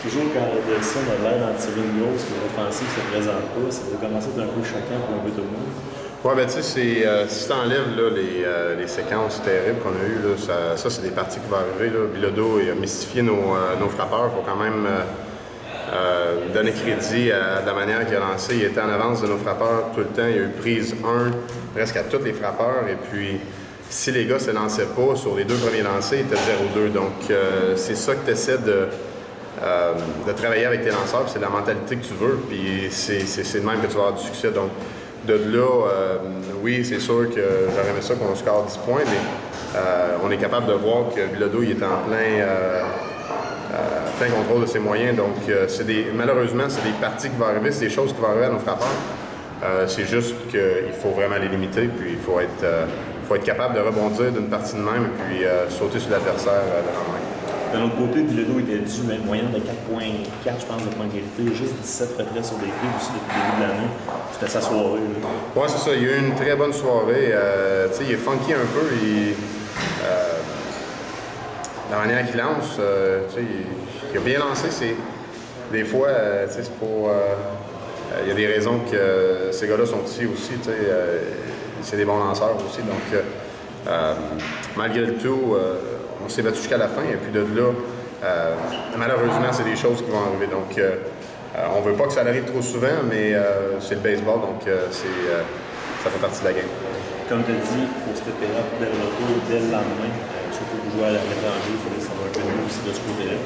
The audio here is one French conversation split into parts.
Toujours quand Ederson a l'air d'en tirer une grosse, que l'offensive ne se présente pas, ça peut commencer à être un peu choquant pour un peu tout le monde. Ouais, ben tu sais, si tu enlèves les séquences terribles qu'on a eues, là, ça c'est des parties qui vont arriver. Là. Bilodeau il a mystifié nos frappeurs. Il faut quand même donner crédit à la manière qu'il a lancé. Il était en avance de nos frappeurs tout le temps. Il a eu prise 1 presque à tous les frappeurs. Et puis, si les gars ne se lançaient pas sur les deux premiers lancers, il était 0-2. Donc, c'est ça que tu essaies de travailler avec tes lanceurs. C'est la mentalité que tu veux. Puis, c'est de même que tu vas avoir du succès. Donc, de là, oui, c'est sûr que j'aurais aimé ça qu'on score 10 points, mais on est capable de voir que Bilodeau il est en plein contrôle de ses moyens. Donc, malheureusement, c'est des parties qui vont arriver, c'est des choses qui vont arriver à nos frappeurs. C'est juste qu'il faut vraiment les limiter, puis il faut être capable de rebondir d'une partie de même, puis sauter sur l'adversaire de lendemain. D'un autre côté, Bilodeau était dû à une moyenne de 4,4, je pense, de points de qualité. Juste 17 retraits sur des pieds aussi depuis le début de l'année. C'était sa soirée. Oui, c'est ça. Il a eu une très bonne soirée. Il est funky un peu. La manière qu'il lance, il a bien lancé. Des fois, c'est pour. Il y a des raisons que ces gars-là sont ici aussi. C'est des bons lanceurs aussi. Donc, malgré le tout, on s'est battu jusqu'à la fin. Et puis de là, malheureusement, c'est des choses qui vont arriver. Donc, on ne veut pas que ça arrive trop souvent, mais c'est le baseball, donc ça fait partie de la game. Comme tu as dit, il faut stepper up dès le retour, dès le lendemain. Surtout pour jouer à l'étranger, il faut laisser un peu mieux aussi de ce côté-là.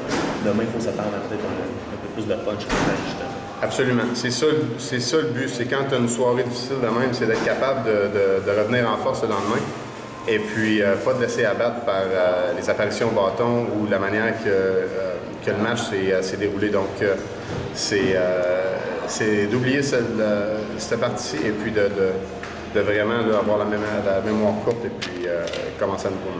Demain, il faut s'attendre à peut-être un peu plus de punch que ça, justement. Absolument. C'est ça le but. C'est quand tu as une soirée difficile de même, c'est d'être capable de revenir en force le lendemain. Et puis, pas de laisser abattre par les apparitions au bâton ou la manière que le match s'est déroulé. Donc, c'est d'oublier cette partie et puis de vraiment là, avoir la mémoire courte et puis commencer à nouveau.